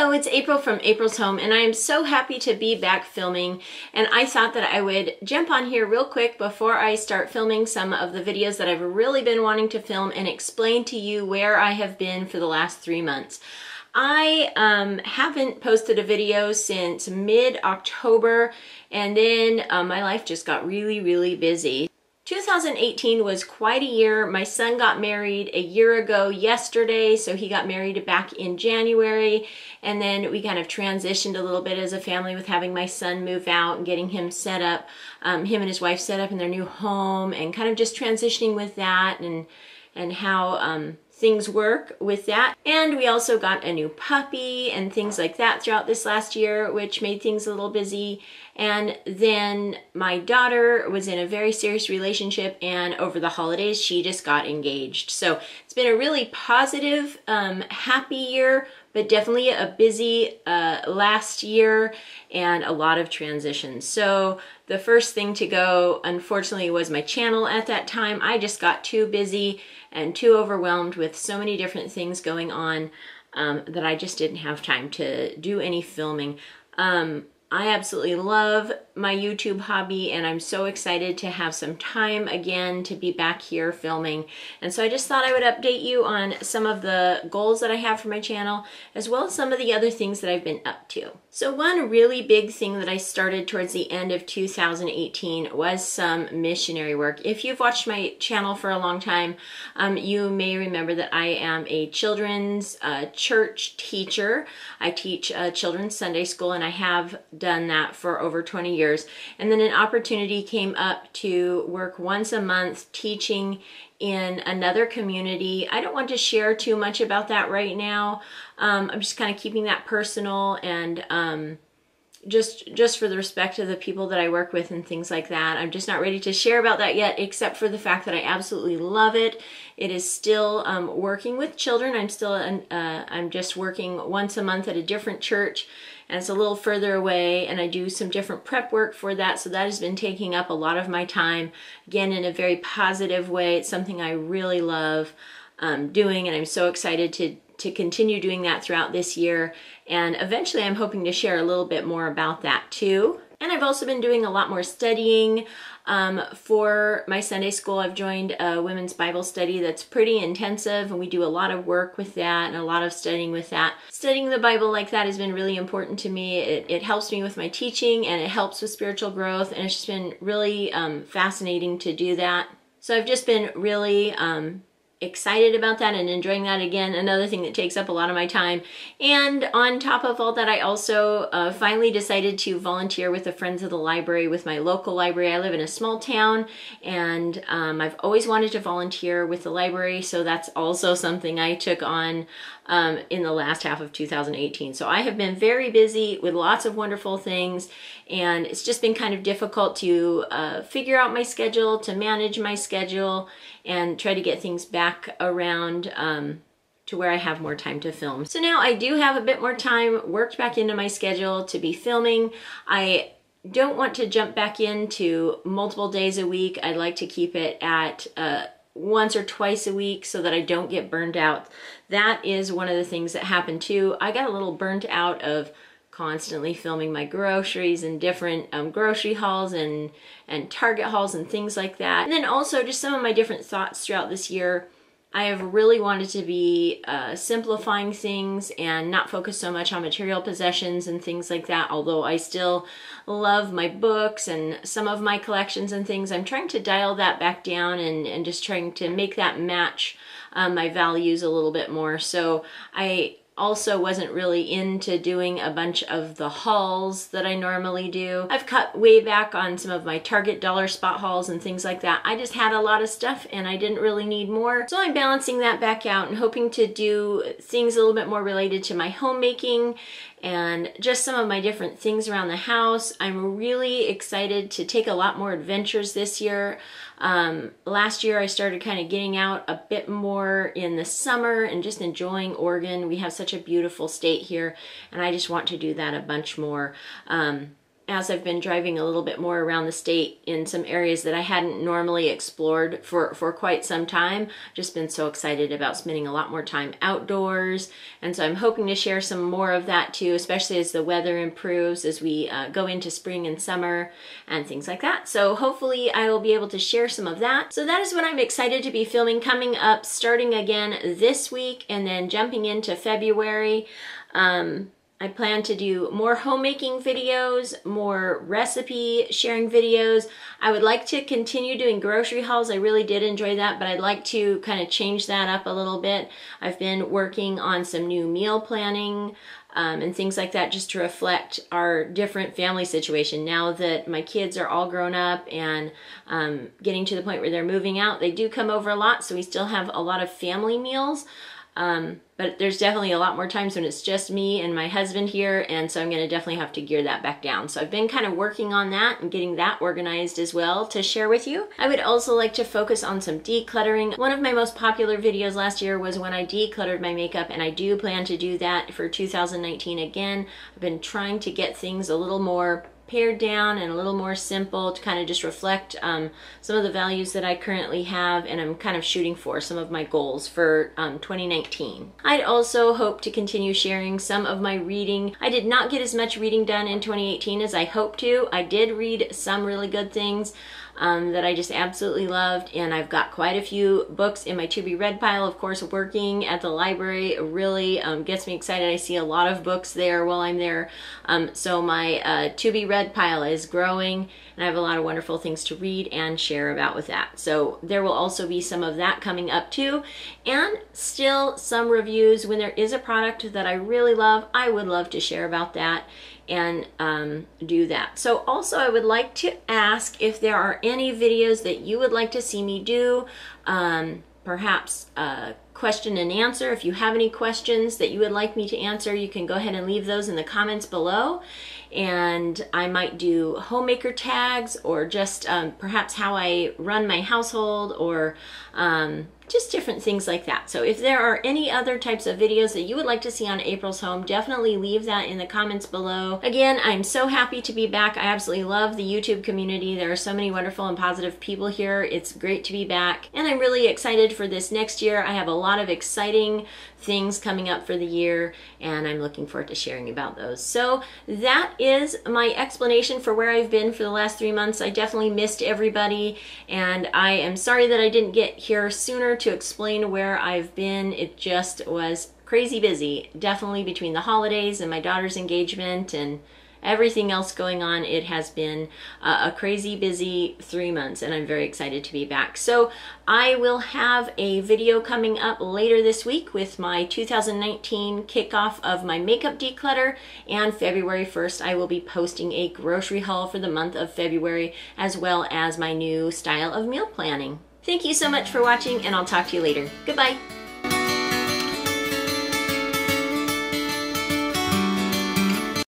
Hello, it's April from April's Home, and I am so happy to be back filming, and I thought that I would jump on here real quick before I start filming some of the videos that I've really been wanting to film and explain to you where I have been for the last 3 months. I haven't posted a video since mid-October, and then my life just got really busy. 2018 was quite a year. My son got married a year ago yesterday, so he got married back in January, and then we kind of transitioned a little bit as a family with having my son move out and getting him set up, him and his wife set up in their new home, and kind of just transitioning with that and how things work with that. And we also got a new puppy and things like that throughout this last year, which made things a little busy. And then my daughter was in a very serious relationship, and over the holidays she just got engaged. So it's been a really positive, happy year, but definitely a busy last year and a lot of transitions. So the first thing to go, unfortunately, was my channel at that time. I just got too busy and too overwhelmed with so many different things going on that I just didn't have time to do any filming. I absolutely love my YouTube hobby, and I'm so excited to have some time again to be back here filming. And so I just thought I would update you on some of the goals that I have for my channel, as well as some of the other things that I've been up to. So one really big thing that I started towards the end of 2018 was some missionary work. If you've watched my channel for a long time, you may remember that I am a children's church teacher. I teach children's Sunday school, and I have done that for over 20 years. And then an opportunity came up to work once a month teaching in another community. I don't want to share too much about that right now. I'm just kind of keeping that personal, and just for the respect of the people that I work with and things like that. I'm just not ready to share about that yet, except for the fact that I absolutely love it. It is still working with children. I'm just working once a month at a different church, and it's a little further away, and I do some different prep work for that. So that has been taking up a lot of my time, again, in a very positive way. It's something I really love doing, and I'm so excited to continue doing that throughout this year. And eventually I'm hoping to share a little bit more about that too. And I've also been doing a lot more studying for my Sunday school. I've joined a women's Bible study that's pretty intensive, and we do a lot of work with that and a lot of studying with that. Studying the Bible like that has been really important to me. It helps me with my teaching, and it helps with spiritual growth, and it's just been really fascinating to do that. So I've just been really excited about that and enjoying that. Again, another thing that takes up a lot of my time. And on top of all that, I also finally decided to volunteer with the Friends of the Library with my local library. I live in a small town, and I've always wanted to volunteer with the library, so that's also something I took on in the last half of 2018. So I have been very busy with lots of wonderful things, and it's just been kind of difficult to figure out my schedule, to manage my schedule, and try to get things back around to where I have more time to film. So now I do have a bit more time worked back into my schedule to be filming. I don't want to jump back into multiple days a week. I'd like to keep it at once or twice a week so that I don't get burned out. That is one of the things that happened too. I got a little burnt out of constantly filming my groceries and different grocery hauls and Target hauls and things like that. And then also just some of my different thoughts throughout this year. I have really wanted to be simplifying things and not focus so much on material possessions and things like that, although I still love my books and some of my collections and things. I'm trying to dial that back down and just trying to make that match my values a little bit more. So I also wasn't really into doing a bunch of the hauls that I normally do. I've cut way back on some of my Target dollar spot hauls and things like that. I just had a lot of stuff and I didn't really need more. So I'm balancing that back out and hoping to do things a little bit more related to my homemaking and just some of my different things around the house. I'm really excited to take a lot more adventures this year. Last year I started kind of getting out a bit more in the summer and just enjoying Oregon. We have such a beautiful state here, and I just want to do that a bunch more. as I've been driving a little bit more around the state in some areas that I hadn't normally explored for quite some time. Just been so excited about spending a lot more time outdoors. And so I'm hoping to share some more of that too, especially as the weather improves, as we go into spring and summer and things like that. So hopefully I will be able to share some of that. So that is what I'm excited to be filming coming up, starting again this week and then jumping into February. I plan to do more homemaking videos, more recipe sharing videos. I would like to continue doing grocery hauls. I really did enjoy that, but I'd like to kind of change that up a little bit. I've been working on some new meal planning and things like that, just to reflect our different family situation. Now that my kids are all grown up and getting to the point where they're moving out, they do come over a lot, so we still have a lot of family meals. But there's definitely a lot more times when it's just me and my husband here, and so I'm going to definitely have to gear that back down. So I've been kind of working on that and getting that organized as well to share with you. I would also like to focus on some decluttering. One of my most popular videos last year was when I decluttered my makeup, and I do plan to do that for 2019 again. I've been trying to get things a little more pared down and a little more simple to kind of just reflect some of the values that I currently have, and I'm kind of shooting for some of my goals for 2019. I'd also hope to continue sharing some of my reading. I did not get as much reading done in 2018 as I hoped to. I did read some really good things that I just absolutely loved, and I've got quite a few books in my to-be-read pile. Of course, working at the library really gets me excited. I see a lot of books there while I'm there, so my to-be-read pile is growing, and I have a lot of wonderful things to read and share about with that. So there will also be some of that coming up too, and still some reviews. When there is a product that I really love, I would love to share about that and do that. So also I would like to ask if there are any videos that you would like to see me do, perhaps question and answer. If you have any questions that you would like me to answer, you can go ahead and leave those in the comments below. And I might do homemaker tags, or just perhaps how I run my household, or just different things like that. So if there are any other types of videos that you would like to see on April's Home, definitely leave that in the comments below. Again, I'm so happy to be back. I absolutely love the YouTube community. There are so many wonderful and positive people here. It's great to be back, and I'm really excited for this next year. I have a lot of exciting things coming up for the year, and I'm looking forward to sharing about those. So that is my explanation for where I've been for the last 3 months. I definitely missed everybody, and I am sorry that I didn't get here sooner to explain where I've been. It just was crazy busy, definitely between the holidays and my daughter's engagement and everything else going on. It has been a crazy busy 3 months, and I'm very excited to be back. So I will have a video coming up later this week with my 2019 kickoff of my makeup declutter, and February 1st I will be posting a grocery haul for the month of February, as well as my new style of meal planning. Thank you so much for watching, and I'll talk to you later. Goodbye.